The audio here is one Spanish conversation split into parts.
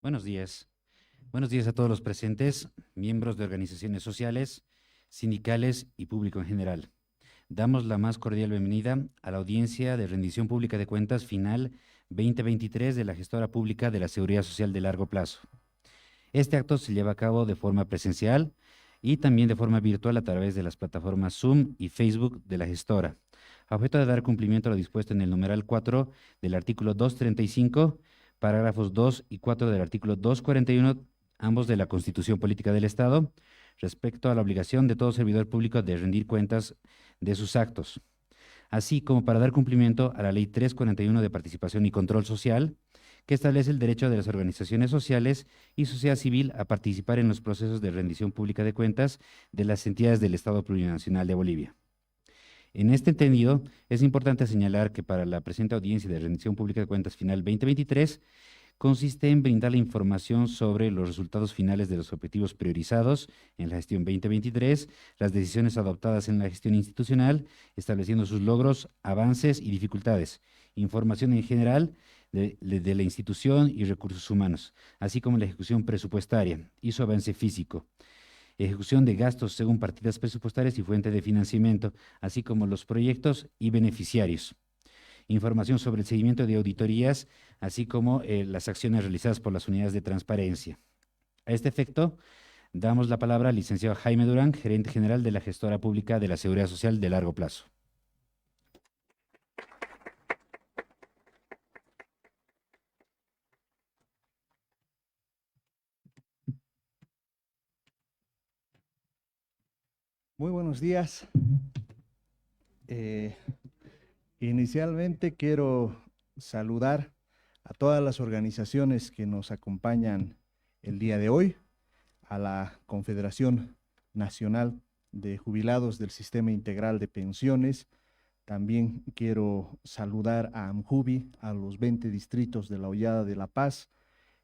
Buenos días. Buenos días a todos los presentes, miembros de organizaciones sociales, sindicales y público en general. Damos la más cordial bienvenida a la audiencia de rendición pública de cuentas final 2023 de la Gestora Pública de la Seguridad Social de Largo Plazo. Este acto se lleva a cabo de forma presencial y también de forma virtual a través de las plataformas Zoom y Facebook de la gestora, a objeto de dar cumplimiento a lo dispuesto en el numeral 4 del artículo 235, parágrafos 2 y 4 del artículo 241, ambos de la Constitución Política del Estado, respecto a la obligación de todo servidor público de rendir cuentas de sus actos, así como para dar cumplimiento a la Ley 341 de Participación y Control Social, que establece el derecho de las organizaciones sociales y sociedad civil a participar en los procesos de rendición pública de cuentas de las entidades del Estado Plurinacional de Bolivia. En este entendido, es importante señalar que para la presente audiencia de rendición pública de cuentas final 2023, consiste en brindar la información sobre los resultados finales de los objetivos priorizados en la gestión 2023, las decisiones adoptadas en la gestión institucional, estableciendo sus logros, avances y dificultades, información en general de la institución y recursos humanos, así como la ejecución presupuestaria y su avance físico, ejecución de gastos según partidas presupuestarias y fuente de financiamiento, así como los proyectos y beneficiarios. Información sobre el seguimiento de auditorías, así como las acciones realizadas por las unidades de transparencia. A este efecto, damos la palabra al licenciado Jaime Durán, gerente general de la Gestora Pública de la Seguridad Social de Largo Plazo. Muy buenos días. Inicialmente quiero saludar a todas las organizaciones que nos acompañan el día de hoy, a la Confederación Nacional de Jubilados del Sistema Integral de Pensiones. También quiero saludar a AMJUBI, a los 20 distritos de la Hollada de La Paz.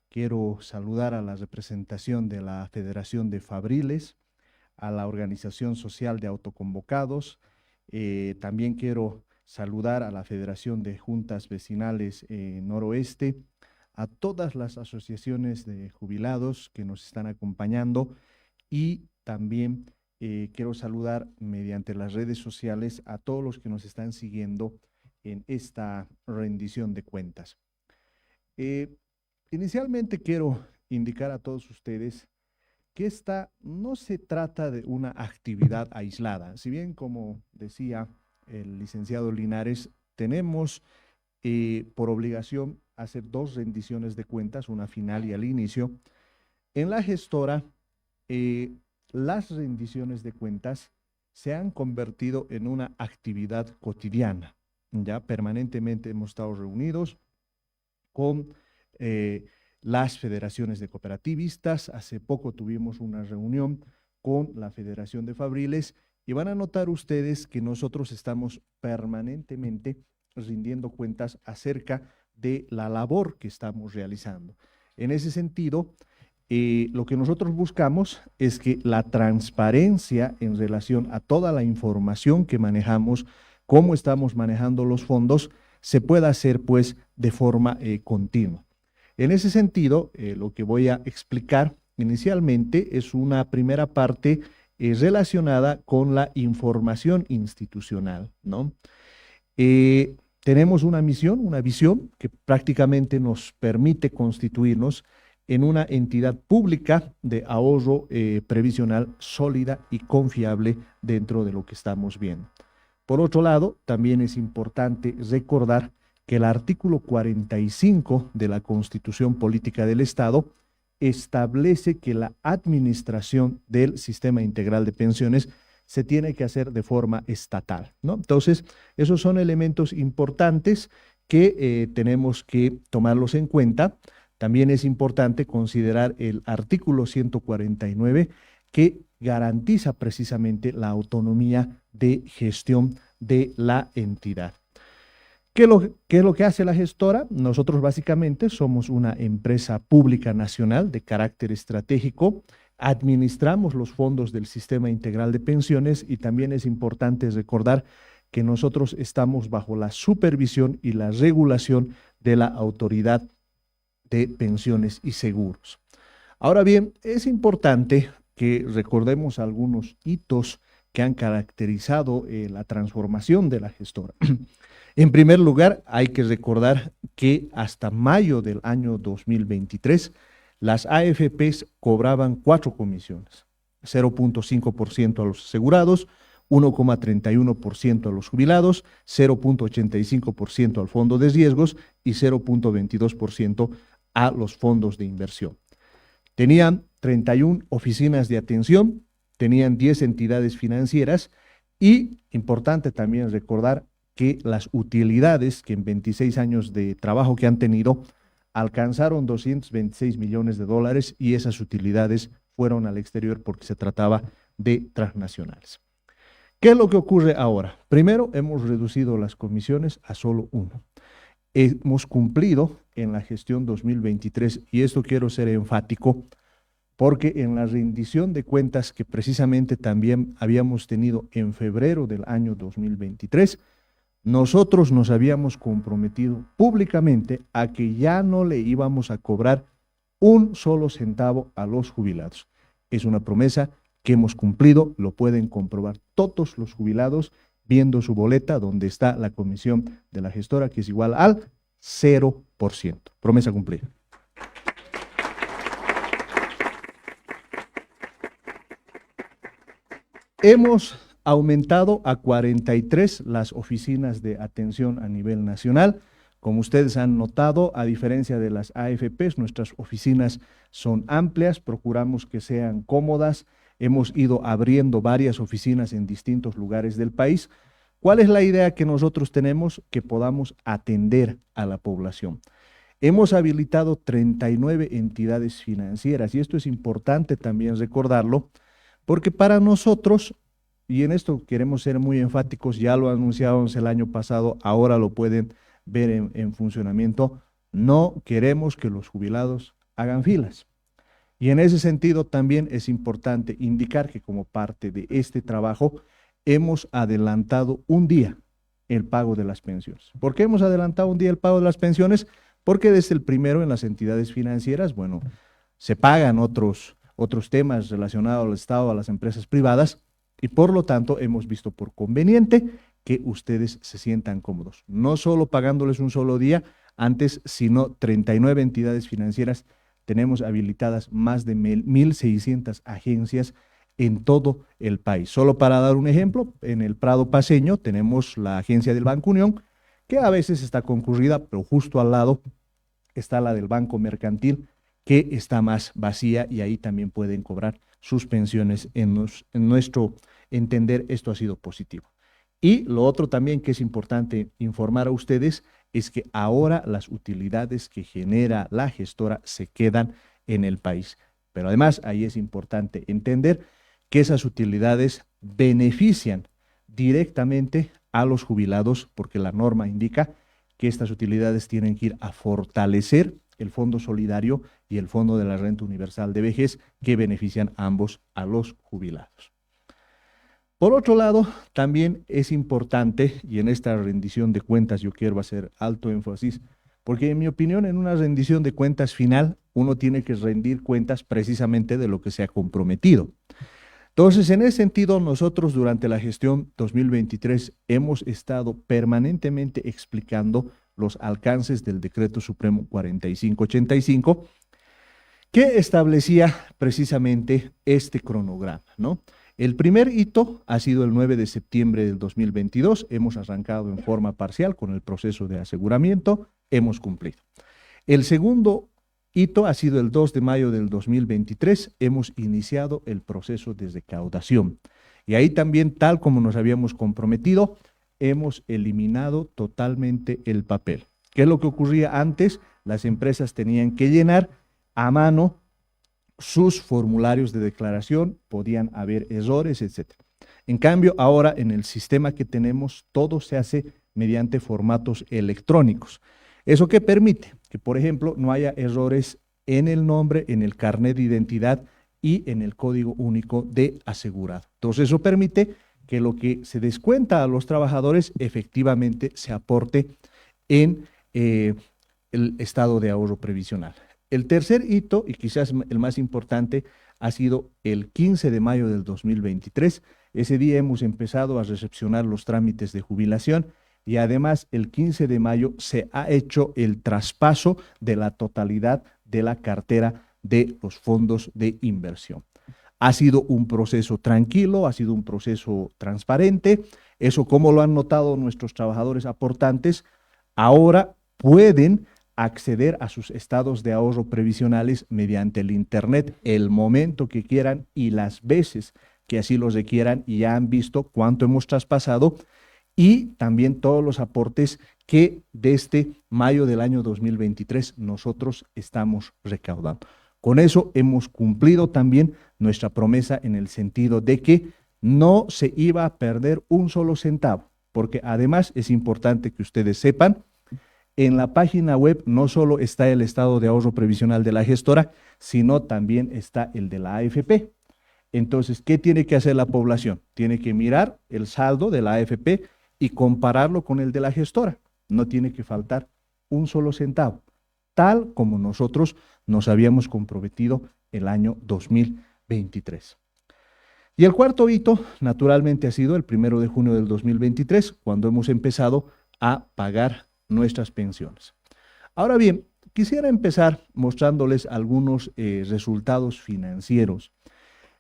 Quiero saludar a la representación de la Federación de Fabriles, a la Organización Social de Autoconvocados. También quiero saludar a la Federación de Juntas Vecinales Noroeste, a todas las asociaciones de jubilados que nos están acompañando y también quiero saludar mediante las redes sociales a todos los que nos están siguiendo en esta rendición de cuentas. Inicialmente quiero indicar a todos ustedes que esta no se trata de una actividad aislada. Si bien, como decía el licenciado Linares, tenemos por obligación hacer 2 rendiciones de cuentas, una final y al inicio, en la gestora las rendiciones de cuentas se han convertido en una actividad cotidiana. Ya permanentemente hemos estado reunidos con las federaciones de cooperativistas. Hace poco tuvimos una reunión con la Federación de Fabriles y van a notar ustedes que nosotros estamos permanentemente rindiendo cuentas acerca de la labor que estamos realizando. En ese sentido, lo que nosotros buscamos es que la transparencia en relación a toda la información que manejamos, cómo estamos manejando los fondos, se pueda hacer pues de forma continua. En ese sentido, lo que voy a explicar inicialmente es una primera parte relacionada con la información institucional, ¿no? Tenemos una misión, una visión que prácticamente nos permite constituirnos en una entidad pública de ahorro previsional sólida y confiable dentro de lo que estamos viendo. Por otro lado, también es importante recordar que el artículo 45 de la Constitución Política del Estado establece que la administración del Sistema Integral de Pensiones se tiene que hacer de forma estatal, ¿no? Entonces, esos son elementos importantes que tenemos que tomarlos en cuenta. También es importante considerar el artículo 149 que garantiza precisamente la autonomía de gestión de la entidad. ¿Qué es lo que hace la gestora? Nosotros básicamente somos una empresa pública nacional de carácter estratégico, administramos los fondos del Sistema Integral de Pensiones y también es importante recordar que nosotros estamos bajo la supervisión y la regulación de la Autoridad de pensiones y seguros. Ahora bien, es importante que recordemos algunos hitos que han caracterizado la transformación de la gestora. En primer lugar, hay que recordar que hasta mayo del año 2023, las AFPs cobraban 4 comisiones, 0.5% a los asegurados, 1,31% a los jubilados, 0.85% al fondo de riesgos y 0.22% a los fondos de inversión. Tenían 31 oficinas de atención, tenían 10 entidades financieras y, importante también recordar que las utilidades que en 26 años de trabajo que han tenido alcanzaron 226 millones de dólares y esas utilidades fueron al exterior porque se trataba de transnacionales. ¿Qué es lo que ocurre ahora? Primero, hemos reducido las comisiones a solo 1. Hemos cumplido en la gestión 2023, y esto quiero ser enfático, porque en la rendición de cuentas que precisamente también habíamos tenido en febrero del año 2023, nosotros nos habíamos comprometido públicamente a que ya no le íbamos a cobrar un solo centavo a los jubilados. Es una promesa que hemos cumplido, lo pueden comprobar todos los jubilados viendo su boleta donde está la comisión de la gestora, que es igual al 0%. Promesa cumplida. Hemos aumentado a 43 las oficinas de atención a nivel nacional. Como ustedes han notado, a diferencia de las AFPs, nuestras oficinas son amplias, procuramos que sean cómodas. Hemos ido abriendo varias oficinas en distintos lugares del país. ¿Cuál es la idea que nosotros tenemos? Que podamos atender a la población. Hemos habilitado 39 entidades financieras y esto es importante también recordarlo, porque para nosotros, y en esto queremos ser muy enfáticos, ya lo anunciamos el año pasado, ahora lo pueden ver en funcionamiento, no queremos que los jubilados hagan filas. Y en ese sentido también es importante indicar que como parte de este trabajo hemos adelantado un día el pago de las pensiones. ¿Por qué hemos adelantado un día el pago de las pensiones? Porque desde el primero en las entidades financieras, bueno, se pagan otros temas relacionados al Estado, a las empresas privadas, y por lo tanto hemos visto por conveniente que ustedes se sientan cómodos, no solo pagándoles un solo día antes, sino 39 entidades financieras. Tenemos habilitadas más de 1.600 agencias en todo el país. Solo para dar un ejemplo, en el Prado Paceño tenemos la agencia del Banco Unión, que a veces está concurrida, pero justo al lado está la del Banco Mercantil, que está más vacía y ahí también pueden cobrar sus pensiones. En nuestro entender, esto ha sido positivo. Y lo otro también que es importante informar a ustedes es que ahora las utilidades que genera la gestora se quedan en el país. Pero además ahí es importante entender que esas utilidades benefician directamente a los jubilados porque la norma indica que estas utilidades tienen que ir a fortalecer el Fondo Solidario y el Fondo de la Renta Universal de Vejez, que benefician ambos a los jubilados. Por otro lado, también es importante, y en esta rendición de cuentas yo quiero hacer alto énfasis, porque en mi opinión en una rendición de cuentas final uno tiene que rendir cuentas precisamente de lo que se ha comprometido. Entonces, en ese sentido, nosotros durante la gestión 2023 hemos estado permanentemente explicando los alcances del Decreto Supremo 4585, que establecía precisamente este cronograma, ¿no? El primer hito ha sido el 9 de septiembre del 2022, hemos arrancado en forma parcial con el proceso de aseguramiento, hemos cumplido. El segundo hito ha sido el 2 de mayo del 2023, hemos iniciado el proceso de recaudación. Y ahí también, tal como nos habíamos comprometido, hemos eliminado totalmente el papel. ¿Qué es lo que ocurría antes? Las empresas tenían que llenar a mano sus formularios de declaración, podían haber errores, etc. En cambio, ahora en el sistema que tenemos, todo se hace mediante formatos electrónicos. ¿Eso qué permite? Que, por ejemplo, no haya errores en el nombre, en el carnet de identidad y en el código único de asegurado. Entonces, eso permite que lo que se descuenta a los trabajadores efectivamente se aporte en el estado de ahorro previsional. El tercer hito, y quizás el más importante, ha sido el 15 de mayo del 2023. Ese día hemos empezado a recepcionar los trámites de jubilación y además el 15 de mayo se ha hecho el traspaso de la totalidad de la cartera de los fondos de inversión. Ha sido un proceso tranquilo, ha sido un proceso transparente. Eso, como lo han notado nuestros trabajadores aportantes, ahora pueden acceder a sus estados de ahorro previsionales mediante el Internet el momento que quieran y las veces que así lo requieran, y ya han visto cuánto hemos traspasado y también todos los aportes que desde mayo del año 2023 nosotros estamos recaudando. Con eso hemos cumplido también nuestra promesa en el sentido de que no se iba a perder un solo centavo, porque además es importante que ustedes sepan, en la página web no solo está el estado de ahorro previsional de la gestora, sino también está el de la AFP. Entonces, ¿qué tiene que hacer la población? Tiene que mirar el saldo de la AFP y compararlo con el de la gestora. No tiene que faltar un solo centavo, tal como nosotros nos habíamos comprometido el año 2023. Y el cuarto hito, naturalmente, ha sido el 1 de junio del 2023, cuando hemos empezado a pagar nuestras pensiones. Ahora bien, quisiera empezar mostrándoles algunos resultados financieros.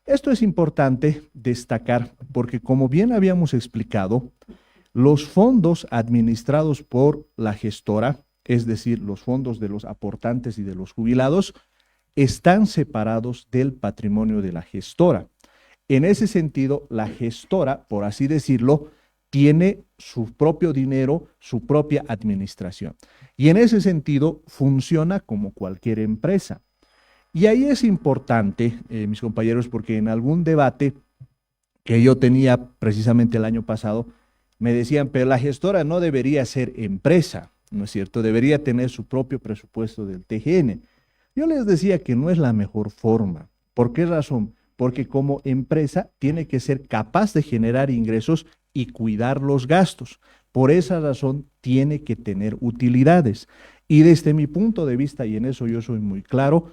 Esto es importante destacar porque, como bien habíamos explicado, los fondos administrados por la gestora, es decir, los fondos de los aportantes y de los jubilados, están separados del patrimonio de la gestora. En ese sentido, la gestora, por así decirlo, tiene su propio dinero, su propia administración. Y en ese sentido, funciona como cualquier empresa. Y ahí es importante, mis compañeros, porque en algún debate que yo tenía precisamente el año pasado, me decían, pero la gestora no debería ser empresa, ¿no es cierto? Debería tener su propio presupuesto del TGN. Yo les decía que no es la mejor forma. ¿Por qué razón? Porque como empresa tiene que ser capaz de generar ingresos y cuidar los gastos. Por esa razón tiene que tener utilidades. Y desde mi punto de vista, y en eso yo soy muy claro,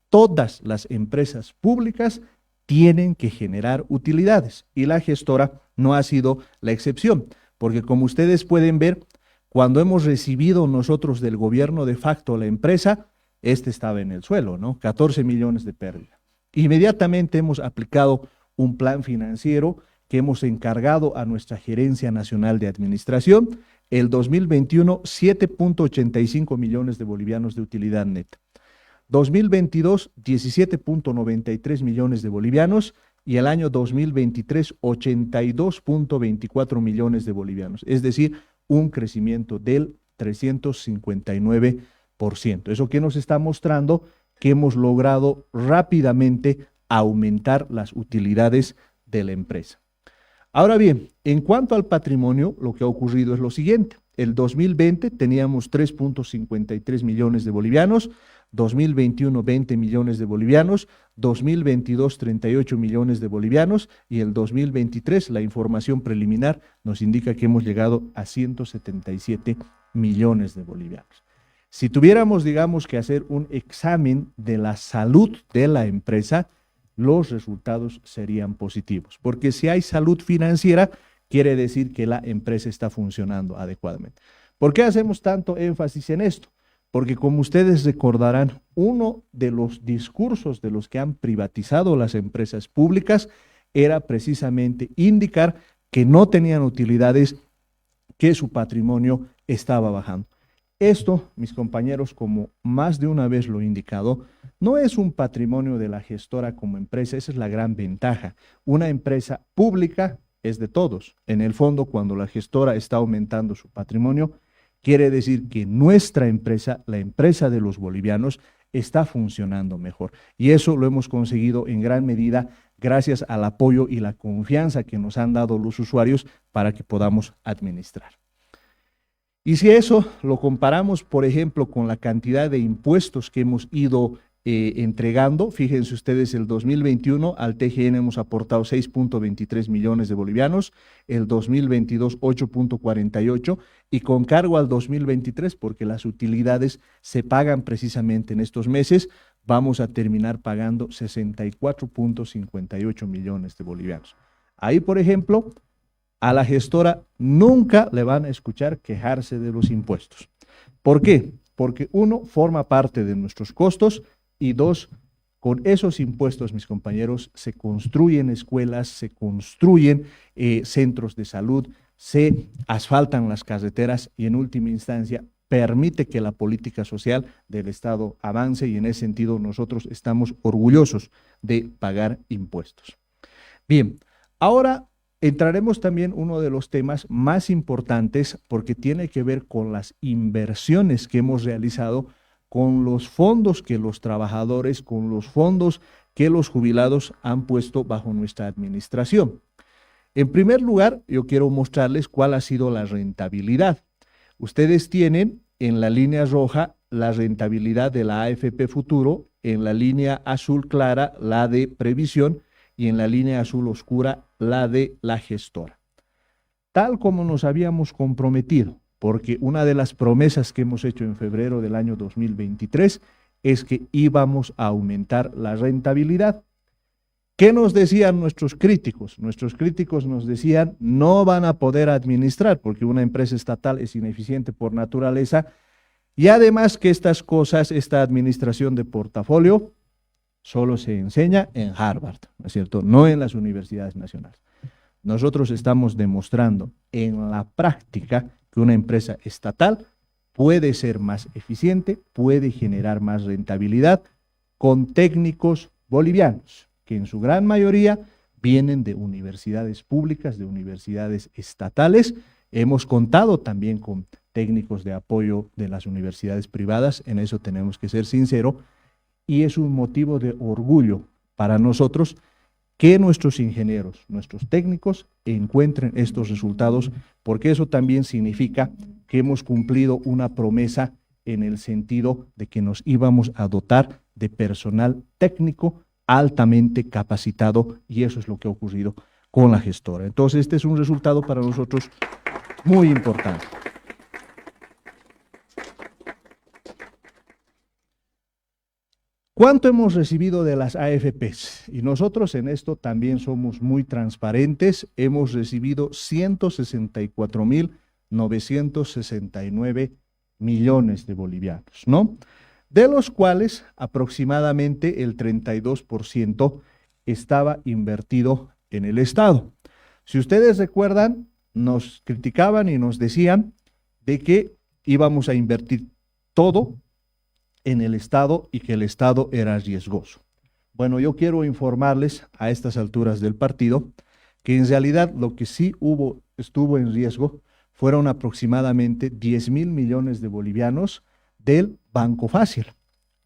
todas las empresas públicas tienen que generar utilidades y la gestora no ha sido la excepción, porque como ustedes pueden ver, cuando hemos recibido nosotros del gobierno de facto la empresa, estaba en el suelo, ¿no? 14 millones de pérdida. Inmediatamente hemos aplicado un plan financiero que hemos encargado a nuestra Gerencia Nacional de Administración. El 2021, 7.85 millones de bolivianos de utilidad neta. 2022, 17.93 millones de bolivianos y el año 2023, 82.24 millones de bolivianos. Es decir, un crecimiento del 359%. ¿Eso qué nos está mostrando? Que hemos logrado rápidamente aumentar las utilidades de la empresa. Ahora bien, en cuanto al patrimonio, lo que ha ocurrido es lo siguiente. El 2020 teníamos 3.53 millones de bolivianos, 2021 20 millones de bolivianos, 2022 38 millones de bolivianos y el 2023 la información preliminar nos indica que hemos llegado a 177 millones de bolivianos. Si tuviéramos, digamos, que hacer un examen de la salud de la empresa, los resultados serían positivos, porque si hay salud financiera, quiere decir que la empresa está funcionando adecuadamente. ¿Por qué hacemos tanto énfasis en esto? Porque como ustedes recordarán, uno de los discursos de los que han privatizado las empresas públicas era precisamente indicar que no tenían utilidades, que su patrimonio estaba bajando. Esto, mis compañeros, como más de una vez lo he indicado, no es un patrimonio de la gestora como empresa, esa es la gran ventaja. Una empresa pública es de todos. En el fondo, cuando la gestora está aumentando su patrimonio, quiere decir que nuestra empresa, la empresa de los bolivianos, está funcionando mejor. Y eso lo hemos conseguido en gran medida gracias al apoyo y la confianza que nos han dado los usuarios para que podamos administrar. Y si eso lo comparamos, por ejemplo, con la cantidad de impuestos que hemos ido entregando. Fíjense ustedes, el 2021 al TGN hemos aportado 6.23 millones de bolivianos, el 2022 8.48 y con cargo al 2023, porque las utilidades se pagan precisamente en estos meses, vamos a terminar pagando 64.58 millones de bolivianos. Ahí, por ejemplo, a la gestora nunca le van a escuchar quejarse de los impuestos. ¿Por qué? Porque uno, forma parte de nuestros costos y dos, con esos impuestos, mis compañeros, se construyen escuelas, se construyen centros de salud, se asfaltan las carreteras y en última instancia permite que la política social del Estado avance y en ese sentido nosotros estamos orgullosos de pagar impuestos. Bien, ahora entraremos también uno de los temas más importantes porque tiene que ver con las inversiones que hemos realizado, con los fondos que los trabajadores, con los fondos que los jubilados han puesto bajo nuestra administración. En primer lugar, yo quiero mostrarles cuál ha sido la rentabilidad. Ustedes tienen en la línea roja la rentabilidad de la AFP Futuro, en la línea azul clara la de previsión y en la línea azul oscura la de la gestora. Tal como nos habíamos comprometido, porque una de las promesas que hemos hecho en febrero del año 2023 es que íbamos a aumentar la rentabilidad. ¿Qué nos decían nuestros críticos? Nuestros críticos nos decían, no van a poder administrar porque una empresa estatal es ineficiente por naturaleza y además que estas cosas, esta administración de portafolio, solo se enseña en Harvard, ¿no es cierto? No en las universidades nacionales. Nosotros estamos demostrando en la práctica que una empresa estatal puede ser más eficiente, puede generar más rentabilidad con técnicos bolivianos, que en su gran mayoría vienen de universidades públicas, de universidades estatales. Hemos contado también con técnicos de apoyo de las universidades privadas, en eso tenemos que ser sinceros, y es un motivo de orgullo para nosotros que nuestros ingenieros, nuestros técnicos encuentren estos resultados, porque eso también significa que hemos cumplido una promesa en el sentido de que nos íbamos a dotar de personal técnico altamente capacitado y eso es lo que ha ocurrido con la gestora. Entonces, este es un resultado para nosotros muy importante. ¿Cuánto hemos recibido de las AFPs? Y nosotros en esto también somos muy transparentes. Hemos recibido 164.969 millones de bolivianos, ¿no? De los cuales aproximadamente el 32% estaba invertido en el Estado. Si ustedes recuerdan, nos criticaban y nos decían de que íbamos a invertir todo en el Estado y que el Estado era riesgoso. Bueno, yo quiero informarles a estas alturas del partido que en realidad lo que sí estuvo en riesgo fueron aproximadamente 10.000 millones de bolivianos del Banco Fácil,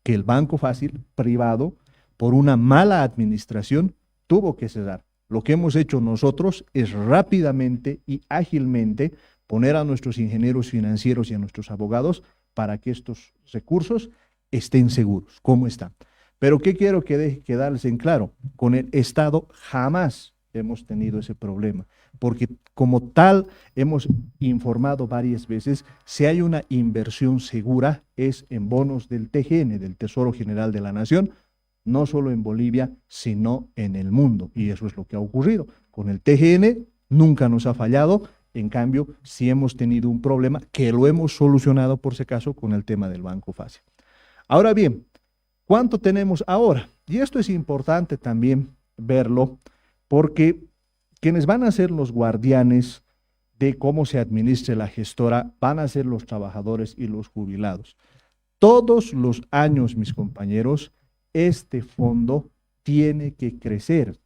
que el Banco Fácil privado, por una mala administración, tuvo que cerrar. Lo que hemos hecho nosotros es rápidamente y ágilmente poner a nuestros ingenieros financieros y a nuestros abogados para que estos recursos estén seguros, como están. Pero ¿qué quiero que quedarles en claro? Con el Estado jamás hemos tenido ese problema, porque como tal hemos informado varias veces, si hay una inversión segura es en bonos del TGN, del Tesoro General de la Nación, no solo en Bolivia, sino en el mundo. Y eso es lo que ha ocurrido. Con el TGN nunca nos ha fallado, en cambio sí hemos tenido un problema que lo hemos solucionado por si acaso con el tema del Banco Fácil. Ahora bien, ¿cuánto tenemos ahora? Y esto es importante también verlo porque quienes van a ser los guardianes de cómo se administre la gestora van a ser los trabajadores y los jubilados. Todos los años, mis compañeros, este fondo tiene que crecer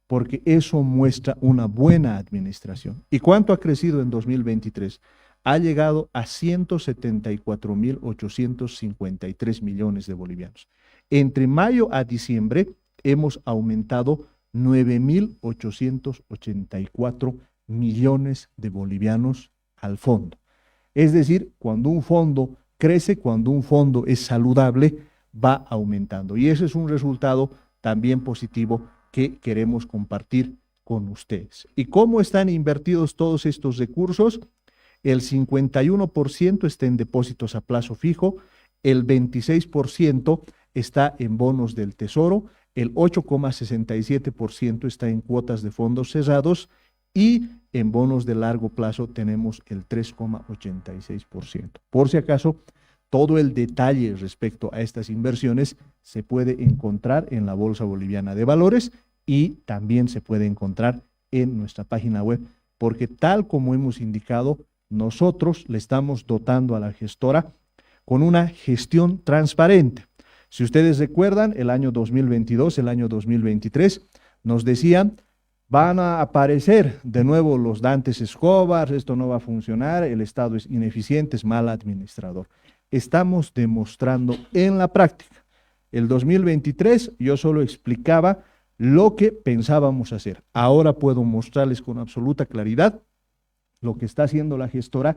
porque eso muestra una buena administración. ¿Y cuánto ha crecido en 2023? Ha llegado a 174.853 millones de bolivianos. Entre mayo a diciembre hemos aumentado 9.884 millones de bolivianos al fondo. Es decir, cuando un fondo crece, cuando un fondo es saludable, va aumentando. Y ese es un resultado también positivo que queremos compartir con ustedes. ¿Y cómo están invertidos todos estos recursos? El 51% está en depósitos a plazo fijo, el 26% está en bonos del Tesoro, el 8,67% está en cuotas de fondos cerrados y en bonos de largo plazo tenemos el 3,86%. Por si acaso, todo el detalle respecto a estas inversiones se puede encontrar en la Bolsa Boliviana de Valores y también se puede encontrar en nuestra página web, porque tal como hemos indicado, nosotros le estamos dotando a la gestora con una gestión transparente. Si ustedes recuerdan, el año 2022, el año 2023, nos decían, van a aparecer de nuevo los Dantes Escobar, esto no va a funcionar, el Estado es ineficiente, es mal administrador. Estamos demostrando en la práctica. El 2023 yo solo explicaba lo que pensábamos hacer. Ahora puedo mostrarles con absoluta claridad lo que está haciendo la gestora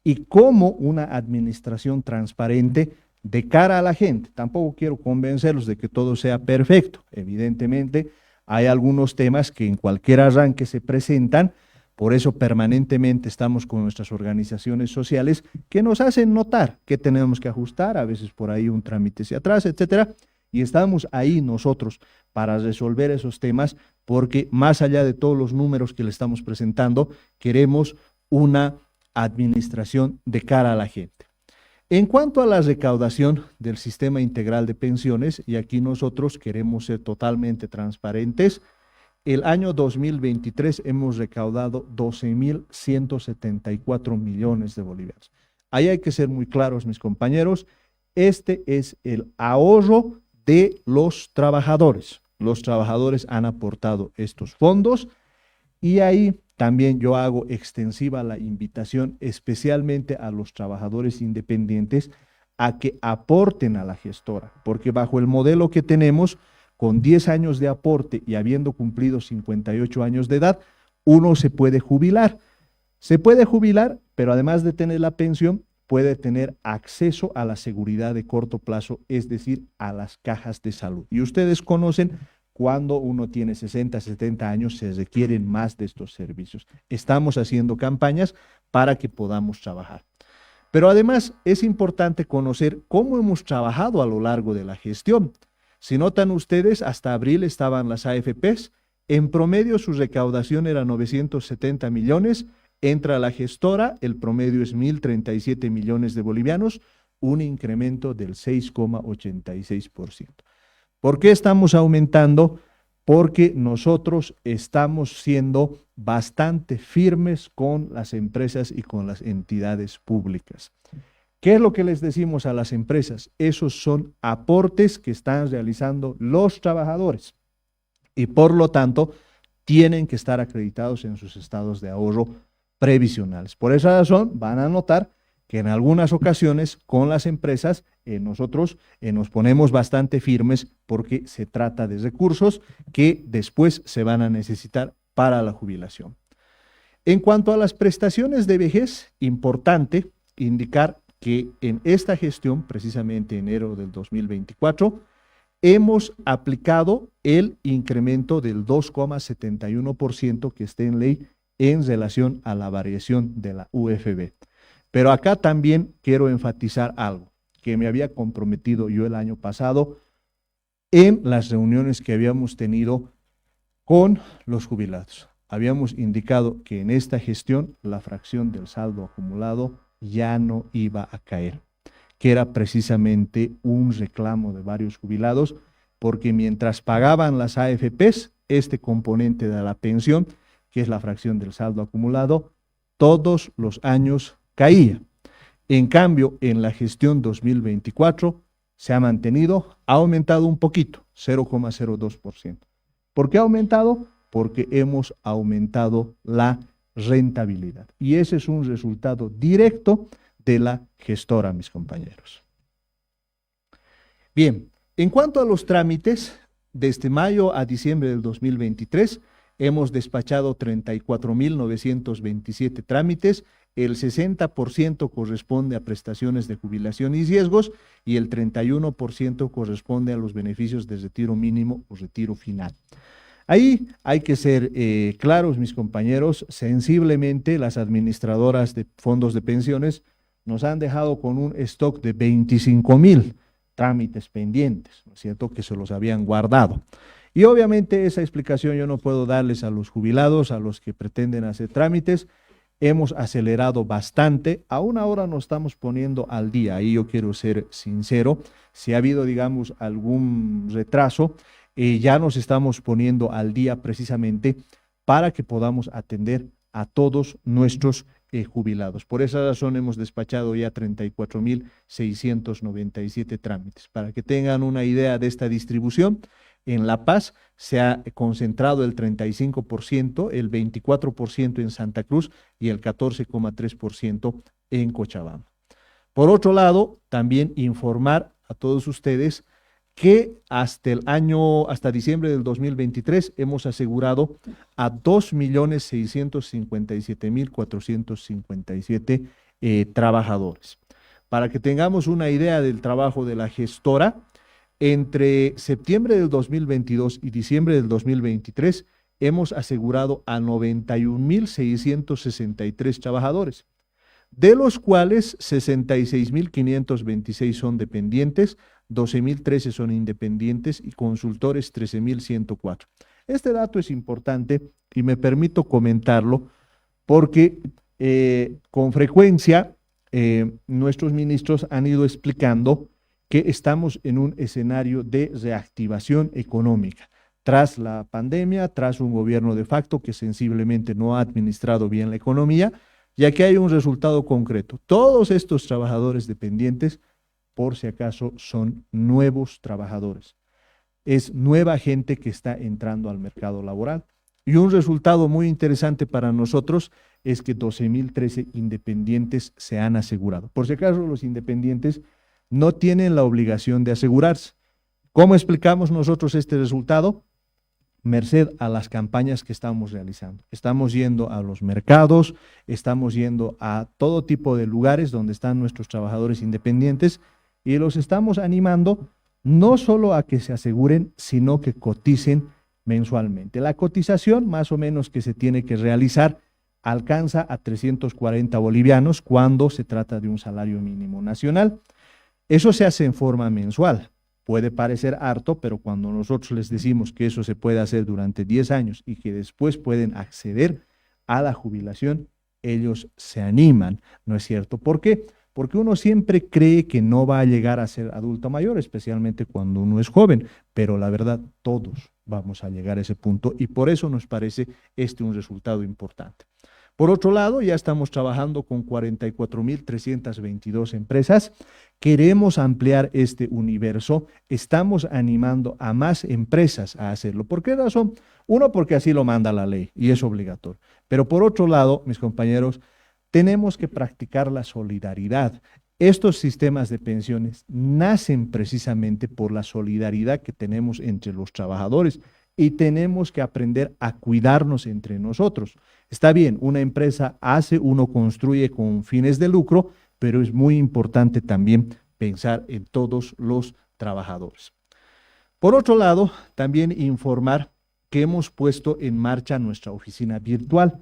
y cómo una administración transparente de cara a la gente. Tampoco quiero convencerlos de que todo sea perfecto. Evidentemente, hay algunos temas que en cualquier arranque se presentan, por eso permanentemente estamos con nuestras organizaciones sociales que nos hacen notar que tenemos que ajustar, a veces por ahí un trámite hacia atrás, etcétera, y estamos ahí nosotros para resolver esos temas, porque más allá de todos los números que le estamos presentando, queremos una administración de cara a la gente. En cuanto a la recaudación del sistema integral de pensiones, y aquí nosotros queremos ser totalmente transparentes, el año 2023 hemos recaudado 12.174 millones de bolivianos. Ahí hay que ser muy claros, mis compañeros, este es el ahorro de los trabajadores. Los trabajadores han aportado estos fondos y ahí también yo hago extensiva la invitación especialmente a los trabajadores independientes a que aporten a la gestora, porque bajo el modelo que tenemos, con 10 años de aporte y habiendo cumplido 58 años de edad, uno se puede jubilar. Se puede jubilar, pero además de tener la pensión, puede tener acceso a la seguridad de corto plazo, es decir, a las cajas de salud. Y ustedes conocen, cuando uno tiene 60, 70 años, se requieren más de estos servicios. Estamos haciendo campañas para que podamos trabajar. Pero además es importante conocer cómo hemos trabajado a lo largo de la gestión. Si notan ustedes, hasta abril estaban las AFPs, en promedio su recaudación era 970 millones, entra la gestora, el promedio es 1.037 millones de bolivianos, un incremento del 6,86%. ¿Por qué estamos aumentando? Porque nosotros estamos siendo bastante firmes con las empresas y con las entidades públicas. ¿Qué es lo que les decimos a las empresas? Esos son aportes que están realizando los trabajadores y por lo tanto tienen que estar acreditados en sus estados de ahorro previsionales. Por esa razón van a notar que en algunas ocasiones con las empresas nosotros nos ponemos bastante firmes porque se trata de recursos que después se van a necesitar para la jubilación. En cuanto a las prestaciones de vejez, importante indicar que en esta gestión, precisamente enero del 2024, hemos aplicado el incremento del 2,71% que está en ley en relación a la variación de la UFB. Pero acá también quiero enfatizar algo que me había comprometido yo el año pasado en las reuniones que habíamos tenido con los jubilados. Habíamos indicado que en esta gestión la fracción del saldo acumulado ya no iba a caer, que era precisamente un reclamo de varios jubilados, porque mientras pagaban las AFPs, este componente de la pensión, que es la fracción del saldo acumulado, todos los años caía. En cambio, en la gestión 2024 se ha mantenido, ha aumentado un poquito, 0,02%. ¿Por qué ha aumentado? Porque hemos aumentado la rentabilidad. Y ese es un resultado directo de la gestora, mis compañeros. Bien, en cuanto a los trámites, desde mayo a diciembre del 2023, hemos despachado 34.927 trámites, el 60% corresponde a prestaciones de jubilación y riesgos y el 31% corresponde a los beneficios de retiro mínimo o retiro final. Ahí hay que ser claros, mis compañeros, sensiblemente las administradoras de fondos de pensiones nos han dejado con un stock de 25.000 trámites pendientes, ¿no es cierto?, que se los habían guardado. Y obviamente esa explicación yo no puedo darles a los jubilados, a los que pretenden hacer trámites. Hemos acelerado bastante, aún ahora nos estamos poniendo al día, ahí yo quiero ser sincero, si ha habido, digamos, algún retraso, ya nos estamos poniendo al día precisamente para que podamos atender a todos nuestros jubilados. Por esa razón hemos despachado ya 34.697 trámites. Para que tengan una idea de esta distribución, en La Paz se ha concentrado el 35%, el 24% en Santa Cruz y el 14,3% en Cochabamba. Por otro lado, también informar a todos ustedes que hasta diciembre del 2023 hemos asegurado a 2.657.457 trabajadores. Para que tengamos una idea del trabajo de la gestora, entre septiembre del 2022 y diciembre del 2023 hemos asegurado a 91.663 trabajadores, de los cuales 66.526 son dependientes, 12.013 son independientes y consultores 13.104. Este dato es importante y me permito comentarlo porque con frecuencia nuestros ministros han ido explicando que estamos en un escenario de reactivación económica. Tras la pandemia, tras un gobierno de facto que sensiblemente no ha administrado bien la economía, ya que hay un resultado concreto. Todos estos trabajadores dependientes, por si acaso, son nuevos trabajadores. Es nueva gente que está entrando al mercado laboral. Y un resultado muy interesante para nosotros es que 12.013 independientes se han asegurado. Por si acaso, los independientes no tienen la obligación de asegurarse. ¿Cómo explicamos nosotros este resultado? Merced a las campañas que estamos realizando. Estamos yendo a los mercados, estamos yendo a todo tipo de lugares donde están nuestros trabajadores independientes y los estamos animando no solo a que se aseguren, sino que coticen mensualmente. La cotización más o menos que se tiene que realizar alcanza a 340 bolivianos cuando se trata de un salario mínimo nacional. Eso se hace en forma mensual. Puede parecer harto, pero cuando nosotros les decimos que eso se puede hacer durante 10 años y que después pueden acceder a la jubilación, ellos se animan, ¿no es cierto? ¿Por qué? Porque uno siempre cree que no va a llegar a ser adulto mayor, especialmente cuando uno es joven, pero la verdad todos vamos a llegar a ese punto y por eso nos parece un resultado importante. Por otro lado, ya estamos trabajando con 44.322 empresas. Queremos ampliar este universo. Estamos animando a más empresas a hacerlo. ¿Por qué razón? Uno, porque así lo manda la ley y es obligatorio. Pero por otro lado, mis compañeros, tenemos que practicar la solidaridad. Estos sistemas de pensiones nacen precisamente por la solidaridad que tenemos entre los trabajadores y tenemos que aprender a cuidarnos entre nosotros. Está bien, una empresa uno construye con fines de lucro, pero es muy importante también pensar en todos los trabajadores. Por otro lado, también informar que hemos puesto en marcha nuestra oficina virtual,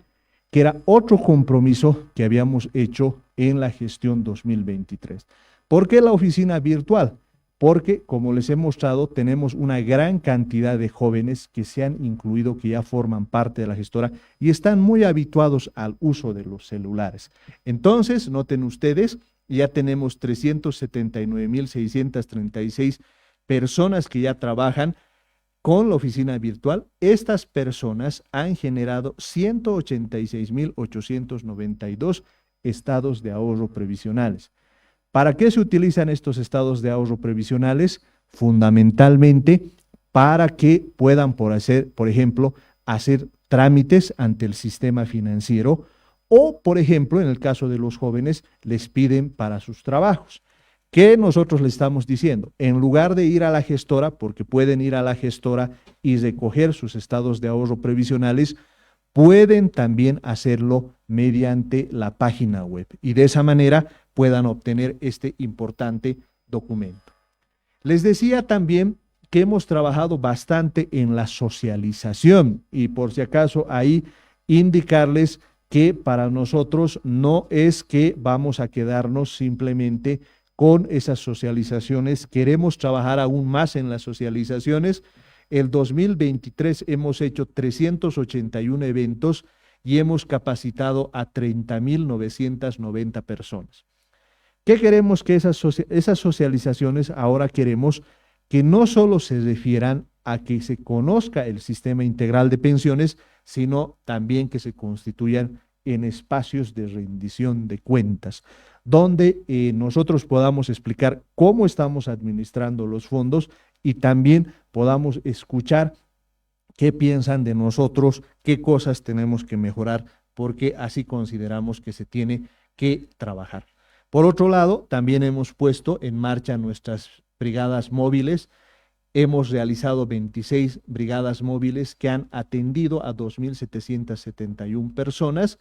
que era otro compromiso que habíamos hecho en la gestión 2023. ¿Por qué la oficina virtual? Porque, como les he mostrado, tenemos una gran cantidad de jóvenes que se han incluido, que ya forman parte de la gestora y están muy habituados al uso de los celulares. Entonces, noten ustedes, ya tenemos 379.636 personas que ya trabajan con la oficina virtual. Estas personas han generado 186.892 estados de ahorro previsionales. ¿Para qué se utilizan estos estados de ahorro previsionales? Fundamentalmente para que puedan, por ejemplo, hacer trámites ante el sistema financiero o, por ejemplo, en el caso de los jóvenes, les piden para sus trabajos. ¿Qué nosotros le estamos diciendo? En lugar de ir a la gestora, porque pueden ir a la gestora y recoger sus estados de ahorro previsionales, pueden también hacerlo mediante la página web y de esa manera puedan obtener este importante documento. Les decía también que hemos trabajado bastante en la socialización y por si acaso ahí indicarles que para nosotros no es que vamos a quedarnos simplemente con esas socializaciones, queremos trabajar aún más en las socializaciones. El 2023 hemos hecho 381 eventos y hemos capacitado a 30.990 personas. ¿Qué queremos que esas socializaciones ahora queremos que no solo se refieran a que se conozca el sistema integral de pensiones, sino también que se constituyan en espacios de rendición de cuentas, donde nosotros podamos explicar cómo estamos administrando los fondos y también podamos escuchar qué piensan de nosotros, qué cosas tenemos que mejorar, porque así consideramos que se tiene que trabajar. Por otro lado, también hemos puesto en marcha nuestras brigadas móviles. Hemos realizado 26 brigadas móviles que han atendido a 2.771 personas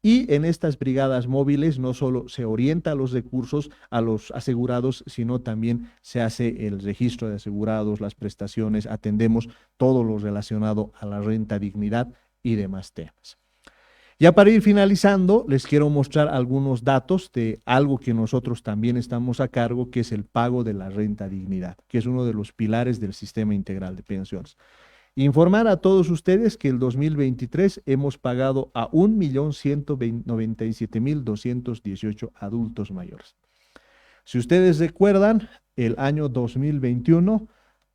y en estas brigadas móviles no solo se orienta los recursos a los asegurados, sino también se hace el registro de asegurados, las prestaciones, atendemos todo lo relacionado a la renta dignidad y demás temas. Ya para ir finalizando, les quiero mostrar algunos datos de algo que nosotros también estamos a cargo, que es el pago de la renta dignidad, que es uno de los pilares del sistema integral de pensiones. Informar a todos ustedes que el 2023 hemos pagado a 1.197.218 adultos mayores. Si ustedes recuerdan, el año 2021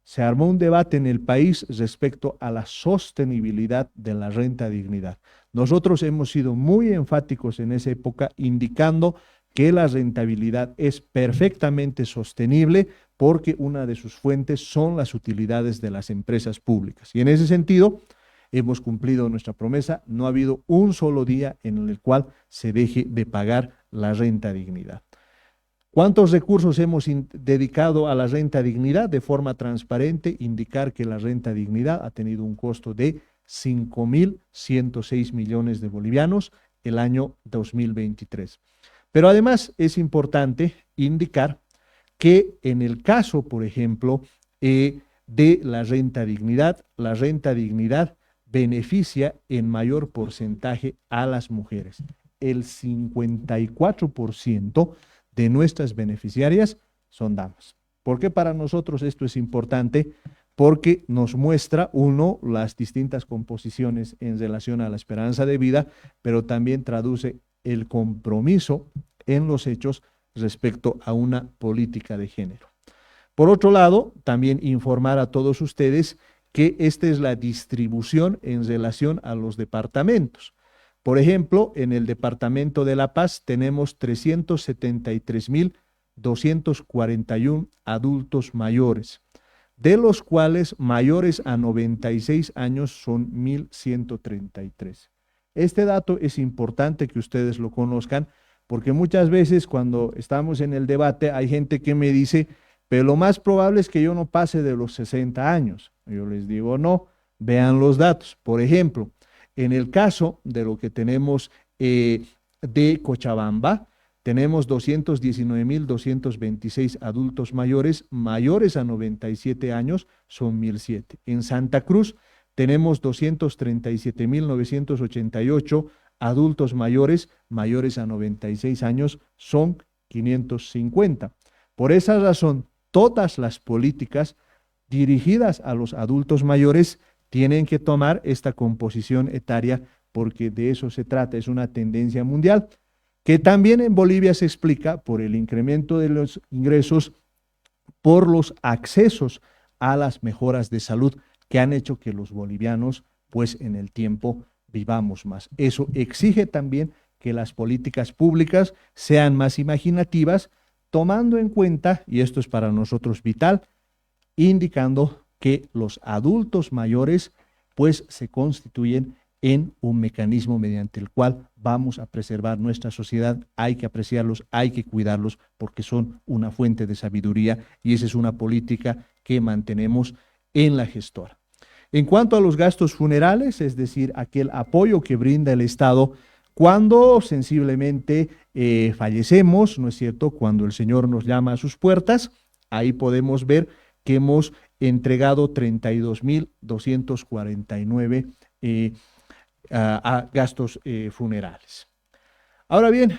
se armó un debate en el país respecto a la sostenibilidad de la renta dignidad. Nosotros hemos sido muy enfáticos en esa época, indicando que la rentabilidad es perfectamente sostenible porque una de sus fuentes son las utilidades de las empresas públicas. Y en ese sentido, hemos cumplido nuestra promesa. No ha habido un solo día en el cual se deje de pagar la renta dignidad. ¿Cuántos recursos hemos dedicado a la renta dignidad? De forma transparente, indicar que la renta dignidad ha tenido un costo de 5.106 millones de bolivianos el año 2023. Pero además es importante indicar que en el caso, por ejemplo, de la renta dignidad beneficia en mayor porcentaje a las mujeres. El 54% de nuestras beneficiarias son damas. ¿Por qué para nosotros esto es importante? Porque nos muestra, uno, las distintas composiciones en relación a la esperanza de vida, pero también traduce el compromiso en los hechos respecto a una política de género. Por otro lado, también informar a todos ustedes que esta es la distribución en relación a los departamentos. Por ejemplo, en el departamento de La Paz tenemos 373.241 adultos mayores, de los cuales mayores a 96 años son 1.133. Este dato es importante que ustedes lo conozcan, porque muchas veces cuando estamos en el debate hay gente que me dice, pero lo más probable es que yo no pase de los 60 años. Yo les digo, no, vean los datos. Por ejemplo, en el caso de lo que tenemos de Cochabamba, tenemos 219.226 adultos mayores a 97 años, son 1.007. En Santa Cruz tenemos 237.988 adultos mayores a 96 años, son 550. Por esa razón, todas las políticas dirigidas a los adultos mayores tienen que tomar esta composición etaria porque de eso se trata, es una tendencia mundial que también en Bolivia se explica por el incremento de los ingresos, por los accesos a las mejoras de salud que han hecho que los bolivianos, pues en el tiempo, vivamos más. Eso exige también que las políticas públicas sean más imaginativas, tomando en cuenta, y esto es para nosotros vital, indicando que los adultos mayores pues se constituyen en un mecanismo mediante el cual vamos a preservar nuestra sociedad. Hay que apreciarlos, hay que cuidarlos porque son una fuente de sabiduría y esa es una política que mantenemos en la gestora. En cuanto a los gastos funerales, es decir, aquel apoyo que brinda el Estado cuando sensiblemente fallecemos, ¿no es cierto?, cuando el Señor nos llama a sus puertas, ahí podemos ver que hemos entregado 32.249 a gastos funerales. Ahora bien,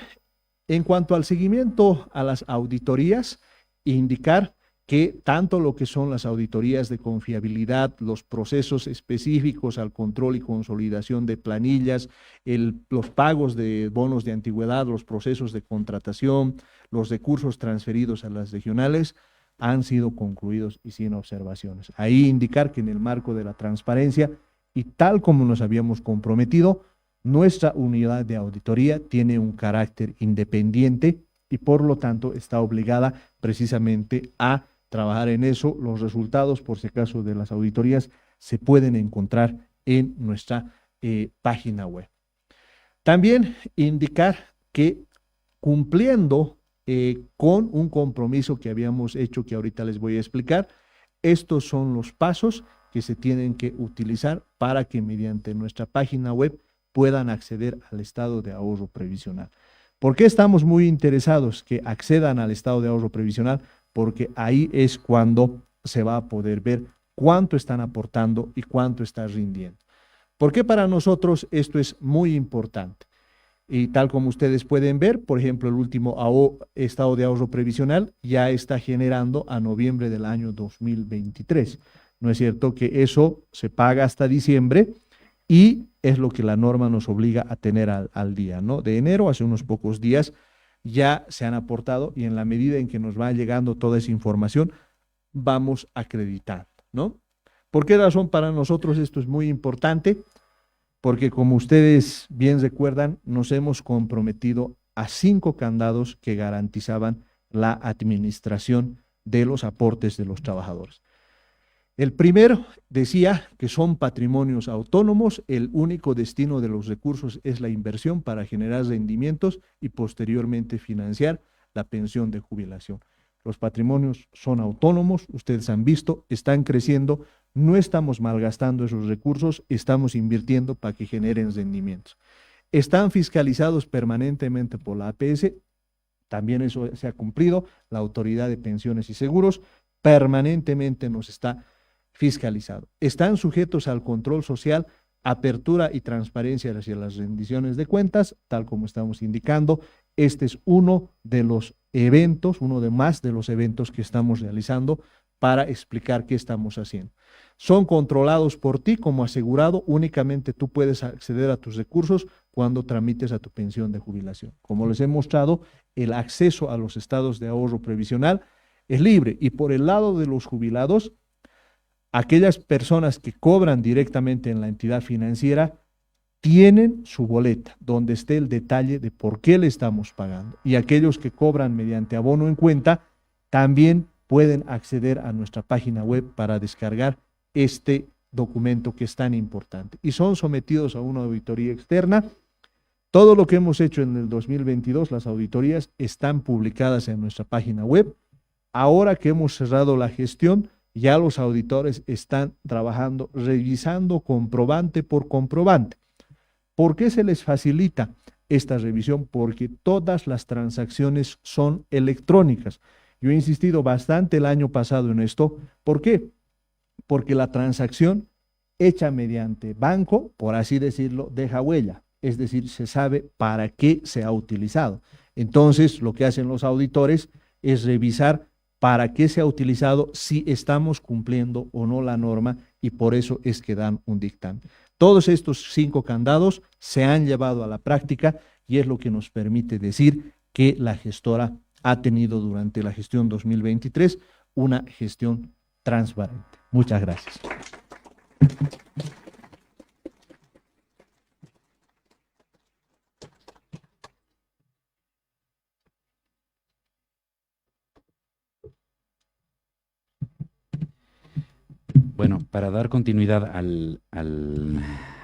en cuanto al seguimiento a las auditorías, indicar que tanto lo que son las auditorías de confiabilidad, los procesos específicos al control y consolidación de planillas, los pagos de bonos de antigüedad, los procesos de contratación, los recursos transferidos a las regionales, han sido concluidos y sin observaciones. Ahí indicar que en el marco de la transparencia y tal como nos habíamos comprometido, nuestra unidad de auditoría tiene un carácter independiente y por lo tanto está obligada precisamente a trabajar en eso. Los resultados, por si acaso, de las auditorías se pueden encontrar en nuestra página web. También indicar que cumpliendo con un compromiso que habíamos hecho, que ahorita les voy a explicar, estos son los pasos que se tienen que utilizar para que mediante nuestra página web puedan acceder al estado de ahorro previsional. ¿Por qué estamos muy interesados que accedan al estado de ahorro previsional? Porque ahí es cuando se va a poder ver cuánto están aportando y cuánto está rindiendo. ¿Por qué para nosotros esto es muy importante? Y tal como ustedes pueden ver, por ejemplo, el último estado de ahorro previsional ya está generando a noviembre del año 2023. ¿No es cierto que eso se paga hasta diciembre? Y es lo que la norma nos obliga a tener al día, ¿no? De enero, hace unos pocos días, ya se han aportado y en la medida en que nos va llegando toda esa información, vamos acreditando, ¿no? ¿Por qué razón para nosotros esto es muy importante? Porque como ustedes bien recuerdan, nos hemos comprometido a 5 candados que garantizaban la administración de los aportes de los trabajadores. El primero decía que son patrimonios autónomos, el único destino de los recursos es la inversión para generar rendimientos y posteriormente financiar la pensión de jubilación. Los patrimonios son autónomos, ustedes han visto, están creciendo, no estamos malgastando esos recursos, estamos invirtiendo para que generen rendimientos. Están fiscalizados permanentemente por la APS, también eso se ha cumplido, la Autoridad de Pensiones y Seguros permanentemente nos está fiscalizado. Están sujetos al control social, apertura y transparencia hacia las rendiciones de cuentas, tal como estamos indicando. Este es uno de los eventos, uno de más de los eventos que estamos realizando para explicar qué estamos haciendo. Son controlados por ti como asegurado, únicamente tú puedes acceder a tus recursos cuando tramites a tu pensión de jubilación. Como les he mostrado, el acceso a los estados de ahorro previsional es libre y por el lado de los jubilados, aquellas personas que cobran directamente en la entidad financiera tienen su boleta, donde esté el detalle de por qué le estamos pagando. Y aquellos que cobran mediante abono en cuenta también pueden acceder a nuestra página web para descargar este documento que es tan importante. Y son sometidos a una auditoría externa. Todo lo que hemos hecho en el 2022, las auditorías están publicadas en nuestra página web. Ahora que hemos cerrado la gestión, ya los auditores están trabajando, revisando comprobante por comprobante. ¿Por qué se les facilita esta revisión? Porque todas las transacciones son electrónicas. Yo he insistido bastante el año pasado en esto. ¿Por qué? Porque la transacción hecha mediante banco, por así decirlo, deja huella. Es decir, se sabe para qué se ha utilizado. Entonces, lo que hacen los auditores es revisar para qué se ha utilizado, si estamos cumpliendo o no la norma y por eso es que dan un dictamen. Todos estos 5 candados se han llevado a la práctica y es lo que nos permite decir que la gestora ha tenido durante la gestión 2023 una gestión transparente. Muchas gracias. Bueno, para dar continuidad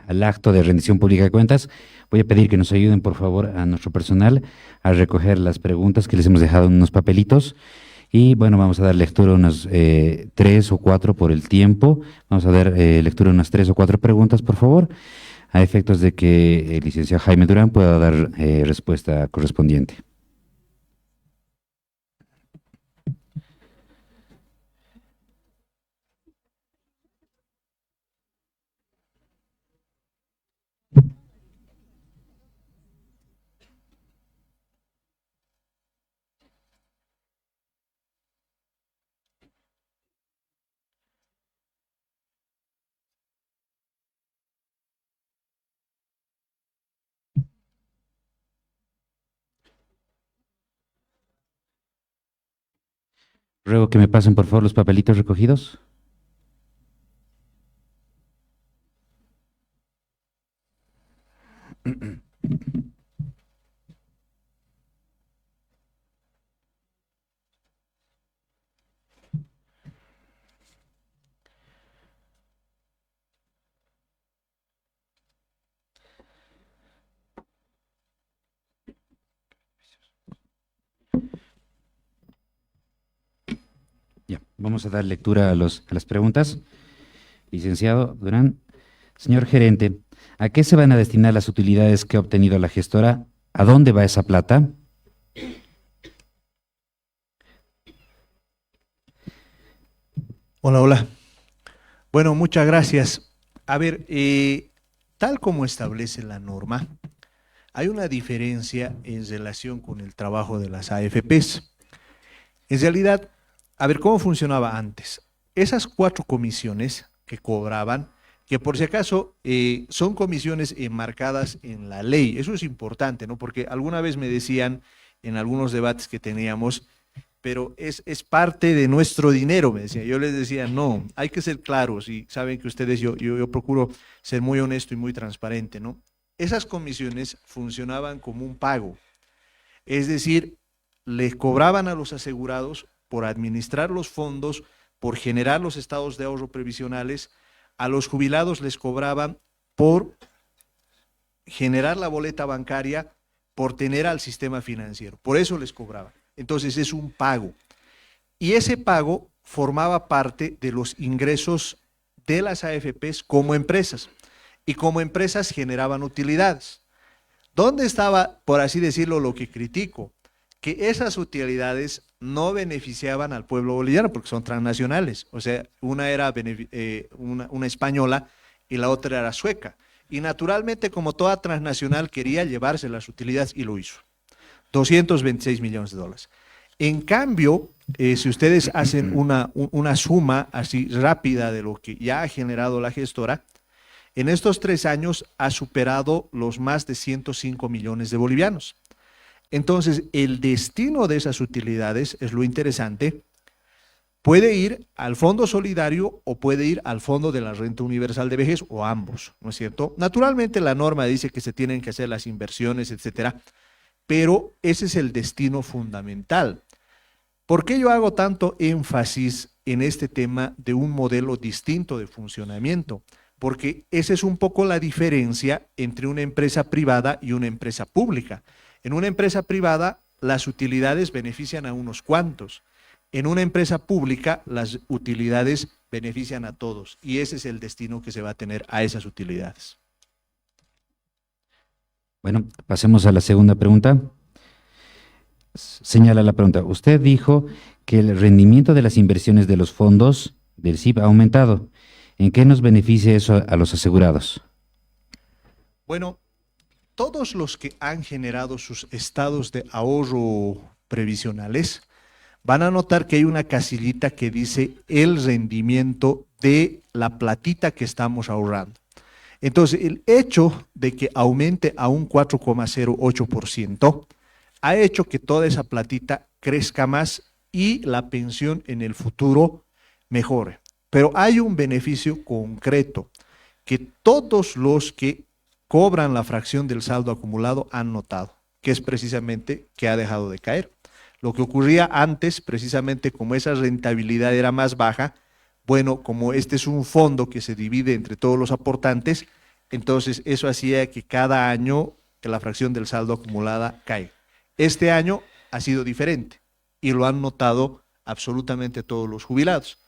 al acto de rendición pública de cuentas. Voy a pedir que nos ayuden, por favor, a nuestro personal a recoger las preguntas que les hemos dejado en unos papelitos. Y bueno, vamos a dar lectura a unas 3 o 4 por el tiempo. Vamos a dar lectura a unas 3 o 4 preguntas, por favor, a efectos de que el licenciado Jaime Durán pueda dar respuesta correspondiente. Ruego que me pasen, por favor, los papelitos recogidos. Ya, vamos a dar lectura a las preguntas. Licenciado Durán. Señor gerente, ¿a qué se van a destinar las utilidades que ha obtenido la gestora? ¿A dónde va esa plata? Hola, hola. Bueno, muchas gracias. A ver, tal como establece la norma, hay una diferencia en relación con el trabajo de las AFPs. En realidad, a ver, ¿cómo funcionaba antes? Esas 4 comisiones que cobraban, que por si acaso son comisiones enmarcadas en la ley. Eso es importante, ¿no? Porque alguna vez me decían en algunos debates que teníamos, pero es parte de nuestro dinero, me decía. Yo les decía, no, hay que ser claros y saben que ustedes, yo procuro ser muy honesto y muy transparente, ¿no? Esas comisiones funcionaban como un pago, es decir, les cobraban a los asegurados por administrar los fondos, por generar los estados de ahorro previsionales, a los jubilados les cobraban por generar la boleta bancaria, por tener al sistema financiero, por eso les cobraban. Entonces es un pago. Y ese pago formaba parte de los ingresos de las AFPs como empresas. Y como empresas generaban utilidades. ¿Dónde estaba, por así decirlo, lo que critico? Que esas utilidades no beneficiaban al pueblo boliviano porque son transnacionales. O sea, una era una española y la otra era sueca. Y naturalmente, como toda transnacional, quería llevarse las utilidades y lo hizo. 226 millones de dólares. En cambio, si ustedes hacen una suma así rápida de lo que ya ha generado la gestora, en estos 3 años ha superado los más de 105 millones de bolivianos. Entonces, el destino de esas utilidades es lo interesante. Puede ir al Fondo Solidario o puede ir al Fondo de la Renta Universal de Vejez o ambos, ¿no es cierto? Naturalmente la norma dice que se tienen que hacer las inversiones, etcétera, pero ese es el destino fundamental. ¿Por qué yo hago tanto énfasis en este tema de un modelo distinto de funcionamiento? Porque esa es un poco la diferencia entre una empresa privada y una empresa pública. En una empresa privada, las utilidades benefician a unos cuantos. En una empresa pública, las utilidades benefician a todos. Y ese es el destino que se va a tener a esas utilidades. Bueno, pasemos a la segunda pregunta. Señala la pregunta. Usted dijo que el rendimiento de las inversiones de los fondos del SIP ha aumentado. ¿En qué nos beneficia eso a los asegurados? Bueno, todos los que han generado sus estados de ahorro previsionales van a notar que hay una casillita que dice el rendimiento de la platita que estamos ahorrando. Entonces, el hecho de que aumente a un 4,08% ha hecho que toda esa platita crezca más y la pensión en el futuro mejore. Pero hay un beneficio concreto que todos los que cobran la fracción del saldo acumulado han notado, que es precisamente que ha dejado de caer. Lo que ocurría antes, precisamente como esa rentabilidad era más baja, bueno, como este es un fondo que se divide entre todos los aportantes, Entonces, eso hacía que cada año que la fracción del saldo acumulada caiga. Este año ha sido diferente y lo han notado absolutamente todos los jubilados.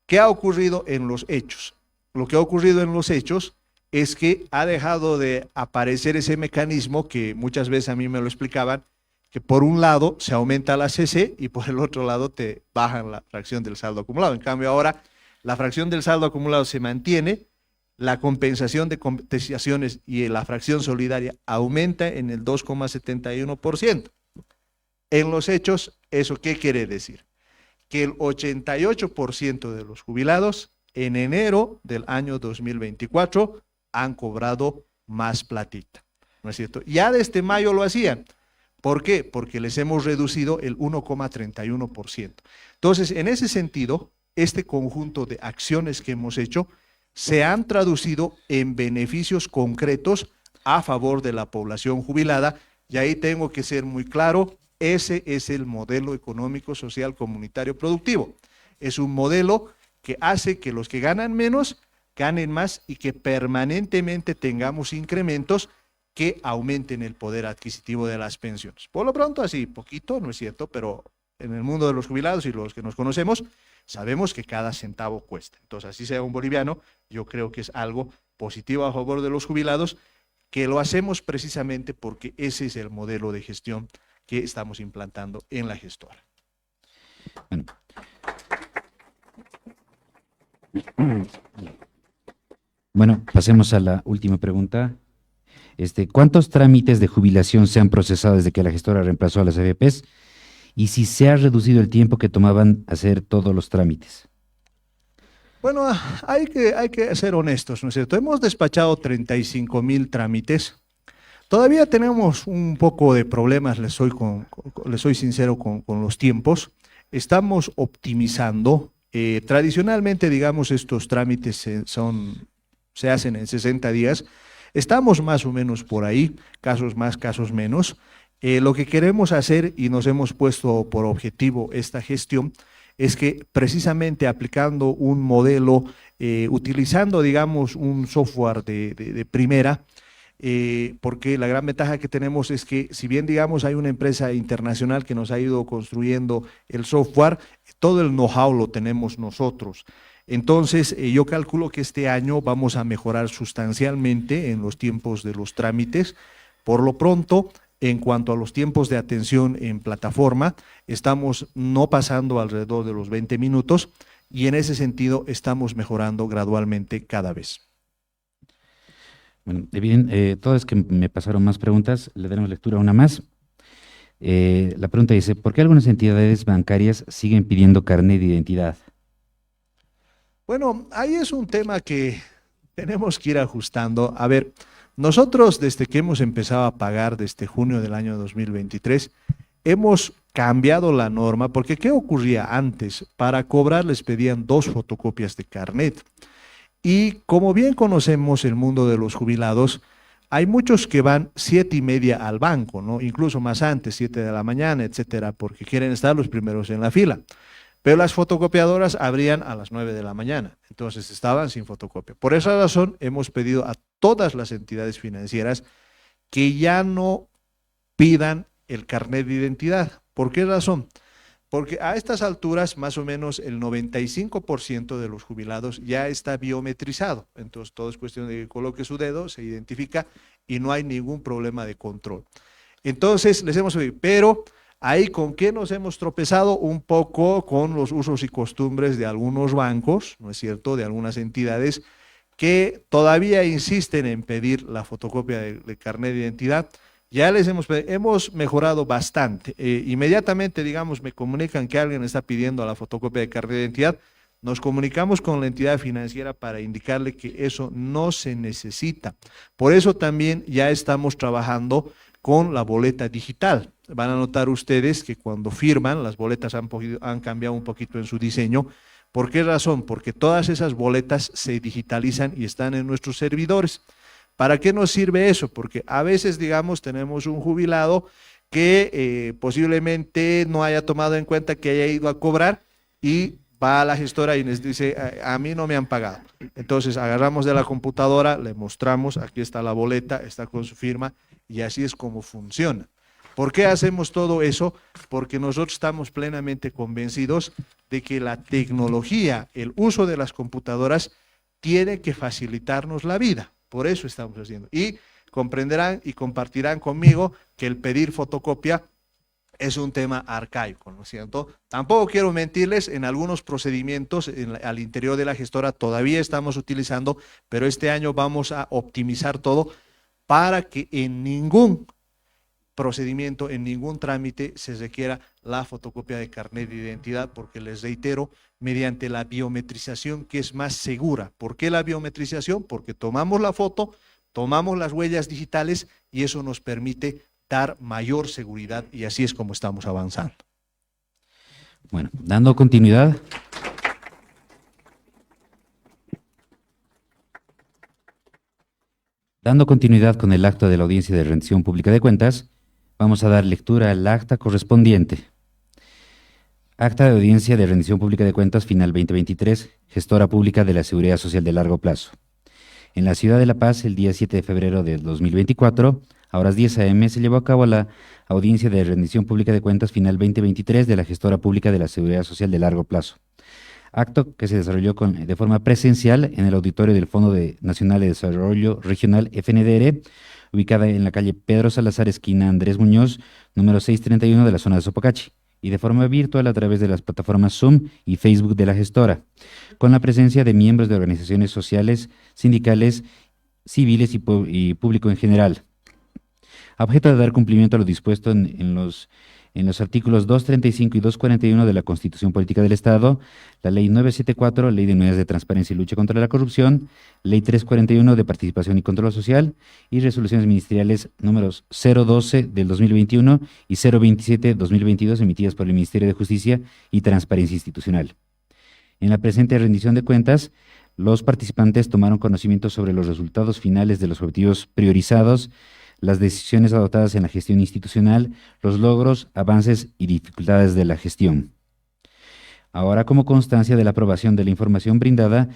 ¿Qué ha ocurrido en los hechos? Lo que ha ocurrido en los hechos es que ha dejado de aparecer ese mecanismo que muchas veces a mí me lo explicaban, que por un lado se aumenta la CC y por el otro lado te bajan la fracción del saldo acumulado. En cambio ahora la fracción del saldo acumulado se mantiene, la compensación de cotizaciones y la fracción solidaria aumenta en el 2,71%. En los hechos, ¿eso qué quiere decir? Que el 88% de los jubilados en enero del año 2024 han cobrado más platita, ¿no es cierto? Ya desde mayo lo hacían. ¿Por qué? Porque les hemos reducido el 1,31%. Entonces, en ese sentido, este conjunto de acciones que hemos hecho se han traducido en beneficios concretos a favor de la población jubilada, y ahí tengo que ser muy claro, ese es el modelo económico, social, comunitario, productivo. Es un modelo que hace que los que ganan menos ganen más y que permanentemente tengamos incrementos que aumenten el poder adquisitivo de las pensiones. Por lo pronto, así, poquito, ¿no es cierto? Pero en el mundo de los jubilados y los que nos conocemos, sabemos que cada centavo cuesta. Entonces, así sea un boliviano, yo creo que es algo positivo a favor de los jubilados, que lo hacemos precisamente porque ese es el modelo de gestión que estamos implantando en la gestora. Bueno, pasemos a la última pregunta. ¿Cuántos trámites de jubilación se han procesado desde que la gestora reemplazó a las AFPs? Y si se ha reducido el tiempo que tomaban hacer todos los trámites. Bueno, hay que ser honestos, ¿no es cierto? Hemos despachado 35,000 trámites. Todavía tenemos un poco de problemas, les soy sincero, con los tiempos. Estamos optimizando. Tradicionalmente, digamos, estos trámites se hacen en 60 días. Estamos más o menos por ahí, casos más, casos menos. Lo que queremos hacer y nos hemos puesto por objetivo esta gestión es que precisamente aplicando un modelo, utilizando, digamos, un software de primera, porque la gran ventaja que tenemos es que si bien, digamos, hay una empresa internacional que nos ha ido construyendo el software, todo el know-how lo tenemos nosotros. Entonces, yo calculo que este año vamos a mejorar sustancialmente en los tiempos de los trámites. Por lo pronto, en cuanto a los tiempos de atención en plataforma, estamos no pasando alrededor de los 20 minutos y en ese sentido estamos mejorando gradualmente cada vez. Bueno, todas que me pasaron más preguntas, le daremos lectura a una más. La pregunta dice, ¿por qué algunas entidades bancarias siguen pidiendo carnet de identidad? Bueno, ahí es un tema que tenemos que ir ajustando. A ver, nosotros desde que hemos empezado a pagar desde junio del año 2023, hemos cambiado la norma, porque ¿qué ocurría antes? Para cobrar les pedían 2 fotocopias de carnet. Y como bien conocemos el mundo de los jubilados, hay muchos que van 7:30 al banco, ¿no? Incluso más antes, 7 de la mañana, etcétera, porque quieren estar los primeros en la fila. Pero las fotocopiadoras abrían a las 9 de la mañana, entonces estaban sin fotocopia. Por esa razón hemos pedido a todas las entidades financieras que ya no pidan el carnet de identidad. ¿Por qué razón? Porque a estas alturas más o menos el 95% de los jubilados ya está biometrizado. Entonces todo es cuestión de que coloque su dedo, se identifica y no hay ningún problema de control. Entonces les hemos pedido, pero ahí con qué nos hemos tropezado un poco con los usos y costumbres de algunos bancos, ¿no es cierto?, de algunas entidades que todavía insisten en pedir la fotocopia de carnet de identidad. Ya les hemos mejorado bastante. Inmediatamente, digamos, me comunican que alguien está pidiendo la fotocopia de carnet de identidad, nos comunicamos con la entidad financiera para indicarle que eso no se necesita. Por eso también ya estamos trabajando con la boleta digital. Van a notar ustedes que cuando firman, las boletas han cambiado un poquito en su diseño. ¿Por qué razón? Porque todas esas boletas se digitalizan y están en nuestros servidores. ¿Para qué nos sirve eso? Porque a veces, digamos, tenemos un jubilado que posiblemente no haya tomado en cuenta que haya ido a cobrar y va a la gestora y les dice, a mí no me han pagado. Entonces agarramos de la computadora, le mostramos, aquí está la boleta, está con su firma, y así es como funciona. ¿Por qué hacemos todo eso? Porque nosotros estamos plenamente convencidos de que la tecnología, el uso de las computadoras, tiene que facilitarnos la vida. Por eso estamos haciendo. Y comprenderán y compartirán conmigo que el pedir fotocopia es un tema arcaico, ¿no es cierto? Tampoco quiero mentirles, en algunos procedimientos al interior de la gestora todavía estamos utilizando, pero este año vamos a optimizar todo para que en ningún procedimiento, en ningún trámite se requiera la fotocopia de carnet de identidad, porque les reitero, mediante la biometrización, que es más segura. ¿Por qué la biometrización? Porque tomamos la foto, tomamos las huellas digitales y eso nos permite dar mayor seguridad, y así es como estamos avanzando. Bueno, dando continuidad. Dando continuidad con el acto de la audiencia de rendición pública de cuentas, vamos a dar lectura al acta correspondiente. Acta de audiencia de rendición pública de cuentas final 2023, gestora pública de la Seguridad Social de largo plazo. En la ciudad de La Paz, el día 7 de febrero de 2024, a horas 10 a.m., se llevó a cabo la audiencia de rendición pública de cuentas final 2023 de la gestora pública de la Seguridad Social de largo plazo. Acto que se desarrolló de forma presencial en el auditorio del Fondo Nacional de Desarrollo Regional FNDR, ubicada en la calle Pedro Salazar, esquina Andrés Muñoz, número 631 de la zona de Sopocachi, y de forma virtual a través de las plataformas Zoom y Facebook de la gestora, con la presencia de miembros de organizaciones sociales, sindicales, civiles y público en general. A objeto de dar cumplimiento a lo dispuesto en los artículos 235 y 241 de la Constitución Política del Estado, la Ley 974, Ley de Medidas de Transparencia y Lucha contra la Corrupción, Ley 341 de Participación y Control Social y resoluciones ministeriales números 012 del 2021 y 027 del 2022 emitidas por el Ministerio de Justicia y Transparencia Institucional. En la presente rendición de cuentas, los participantes tomaron conocimiento sobre los resultados finales de los objetivos priorizados, las decisiones adoptadas en la gestión institucional, los logros, avances y dificultades de la gestión. Ahora, como constancia de la aprobación de la información brindada,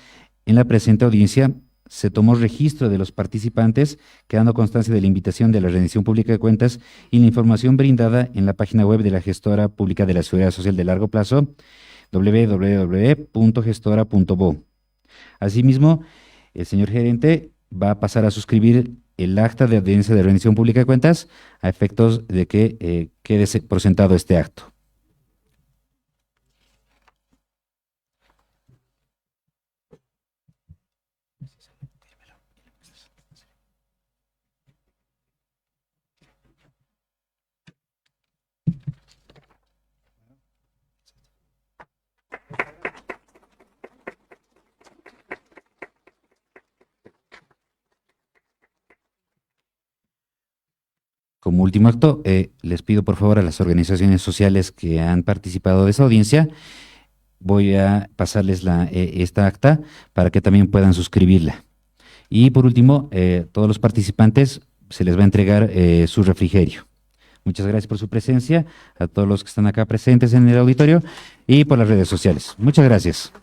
en la presente audiencia se tomó registro de los participantes, quedando constancia de la invitación de la rendición pública de cuentas y la información brindada en la página web de la Gestora Pública de la Seguridad Social de largo plazo, www.gestora.bo. Asimismo, el señor gerente va a pasar a suscribir el acta de audiencia de rendición pública de cuentas a efectos de que quede por sentado este acto. Como último acto, les pido por favor a las organizaciones sociales que han participado de esa audiencia, voy a pasarles esta acta para que también puedan suscribirla. Y por último, todos los participantes se les va a entregar su refrigerio. Muchas gracias por su presencia, a todos los que están acá presentes en el auditorio y por las redes sociales. Muchas gracias.